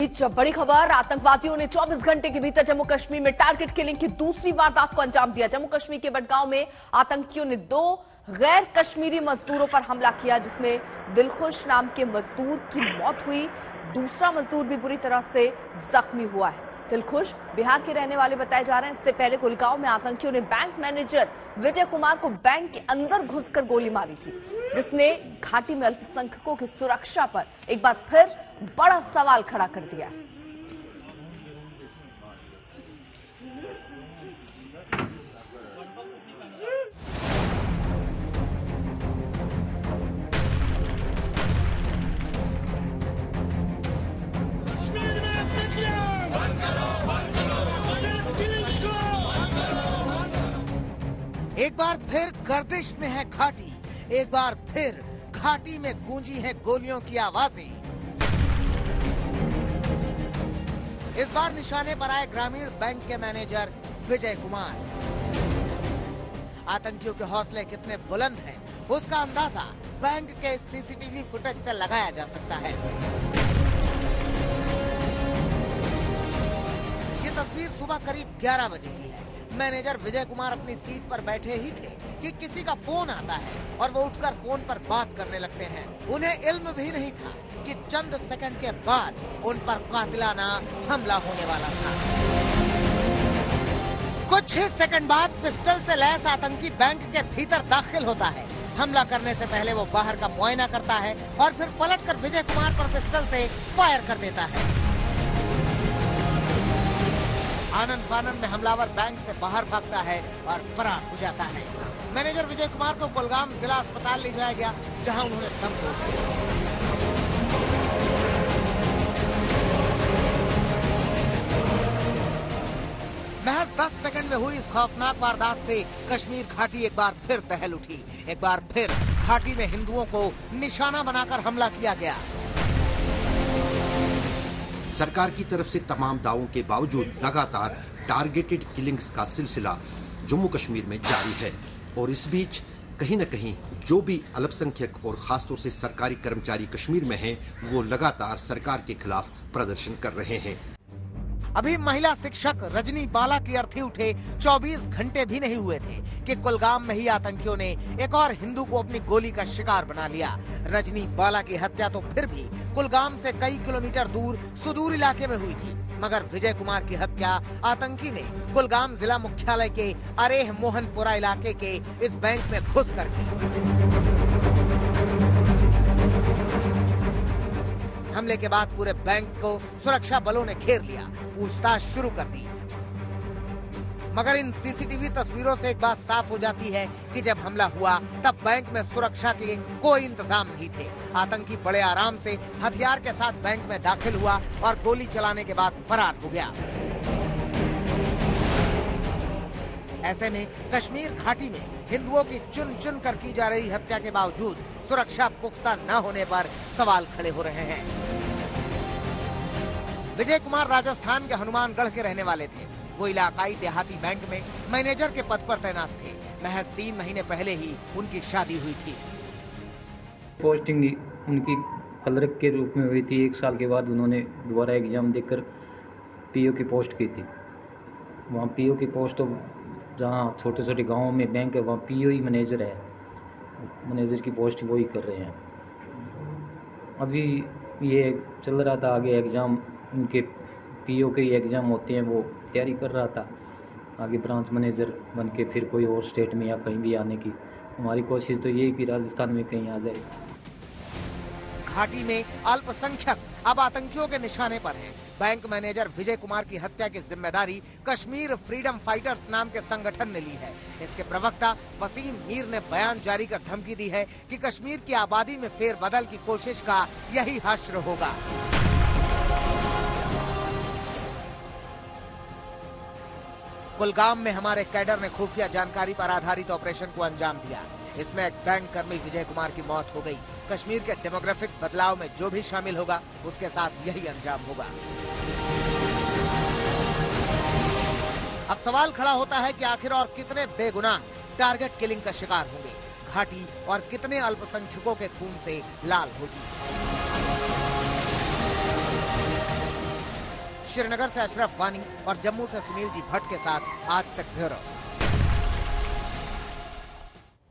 बीच बड़ी खबर, आतंकवादियों ने 24 घंटे के भीतर जम्मू कश्मीर में टारगेट किलिंग की दूसरी वारदात को अंजाम दिया। जम्मू कश्मीर के बडगांव में आतंकियों ने 2 गैर कश्मीरी मजदूरों पर हमला किया, जिसमें दिलखुश नाम के मजदूर की मौत हुई। दूसरा मजदूर भी बुरी तरह से जख्मी हुआ है। दिलखुश बिहार के रहने वाले बताए जा रहे हैं। इससे पहले गुड़गांव में आतंकियों ने बैंक मैनेजर विजय कुमार को बैंक के अंदर घुसकर गोली मारी थी, जिसने घाटी में अल्पसंख्यकों की सुरक्षा पर एक बार फिर बड़ा सवाल खड़ा कर दिया। एक बार फिर गर्दिश में है घाटी, एक बार फिर घाटी में गूंजी है गोलियों की आवाजें। इस बार निशाने पर आए ग्रामीण बैंक के मैनेजर विजय कुमार। आतंकियों के हौसले कितने बुलंद हैं, उसका अंदाजा बैंक के सीसीटीवी फुटेज से लगाया जा सकता है। ये तस्वीर सुबह करीब 11 बजे की है। मैनेजर विजय कुमार अपनी सीट पर बैठे ही थे कि किसी का फोन आता है और वो उठकर फोन पर बात करने लगते हैं। उन्हें इल्म भी नहीं था कि चंद सेकंड के बाद उन पर कातिलाना हमला होने वाला था। कुछ ही सेकंड बाद पिस्टल से लैस आतंकी बैंक के भीतर दाखिल होता है। हमला करने से पहले वो बाहर का मुआयना करता है और फिर पलटकर विजय कुमार पर पिस्टल से फायर कर देता है। आनन फानन में हमलावर बैंक से बाहर भागता है और फरार हो जाता है। मैनेजर विजय कुमार को कुलगाम जिला अस्पताल ले जाया गया, जहां उन्होंने दम तोड़ दिया। महज 10 सेकंड में हुई इस खौफनाक वारदात से कश्मीर घाटी एक बार फिर दहल उठी। एक बार फिर घाटी में हिंदुओं को निशाना बनाकर हमला किया गया। सरकार की तरफ से तमाम दावों के बावजूद लगातार टारगेटेड किलिंग्स का सिलसिला जम्मू कश्मीर में जारी है और इस बीच कहीं न कहीं जो भी अल्पसंख्यक और खासतौर से सरकारी कर्मचारी कश्मीर में हैं, वो लगातार सरकार के खिलाफ प्रदर्शन कर रहे हैं। अभी महिला शिक्षक रजनी बाला की अर्थी उठे 24 घंटे भी नहीं हुए थे कि कुलगाम में ही आतंकियों ने एक और हिंदू को अपनी गोली का शिकार बना लिया। रजनी बाला की हत्या तो फिर भी कुलगाम से कई किलोमीटर दूर सुदूर इलाके में हुई थी, मगर विजय कुमार की हत्या आतंकी ने कुलगाम जिला मुख्यालय के अरेह मोहनपुरा इलाके के इस बैंक में घुस कर की। हमले के बाद पूरे बैंक को सुरक्षा बलों ने घेर लिया, पूछताछ शुरू कर दी। मगर इन सीसीटीवी तस्वीरों से एक बात साफ हो जाती है कि जब हमला हुआ तब बैंक में सुरक्षा के कोई इंतजाम नहीं थे। आतंकी बड़े आराम से हथियार के साथ बैंक में दाखिल हुआ और गोली चलाने के बाद फरार हो गया। ऐसे में कश्मीर घाटी में हिंदुओं की चुन चुन कर की जा रही हत्या के बावजूद सुरक्षा पुख्ता न होने पर सवाल खड़े हो रहे हैं। विजय कुमार राजस्थान के हनुमानगढ़ के रहने वाले थे। वो इलाकाई देहाती बैंक में मैनेजर के पद पर तैनात थे। महज 3 महीने पहले ही उनकी शादी हुई थी। पोस्टिंग उनकी क्लर्क के रूप में हुई थी। 1 साल के बाद उन्होंने दोबारा एग्जाम देकर पीओ की पोस्ट की थी। वहाँ पीओ की पोस्ट जहाँ छोटे छोटे गाँव में बैंक है, वहाँ पीओ ही मैनेजर है। मैनेजर की पोस्ट वही कर रहे हैं। अभी ये चल रहा था आगे एग्ज़ाम, उनके पीओ के एग्ज़ाम होते हैं, वो तैयारी कर रहा था आगे ब्रांच मैनेजर बन के फिर कोई और स्टेट में या कहीं भी आने की। हमारी कोशिश तो ये कि राजस्थान में कहीं आ जाए। घाटी में अल्पसंख्यक अब आतंकियों के निशाने पर हैं। बैंक मैनेजर विजय कुमार की हत्या की जिम्मेदारी कश्मीर फ्रीडम फाइटर्स नाम के संगठन ने ली है। इसके प्रवक्ता वसीम मीर ने बयान जारी कर धमकी दी है कि कश्मीर की आबादी में फेरबदल की कोशिश का यही हश्र होगा। कुलगाम में हमारे कैडर ने खुफिया जानकारी पर आधारित ऑपरेशन को अंजाम दिया। इसमें एक बैंक कर्मी विजय कुमार की मौत हो गई। कश्मीर के डेमोग्राफिक बदलाव में जो भी शामिल होगा उसके साथ यही अंजाम होगा। अब सवाल खड़ा होता है कि आखिर और कितने बेगुनाह टारगेट किलिंग का शिकार होंगे। घाटी और कितने अल्पसंख्यकों के खून से लाल होगी। श्रीनगर से अशरफ वानी और जम्मू से सुनील जी भट्ट के साथ आज तक ब्यूरो।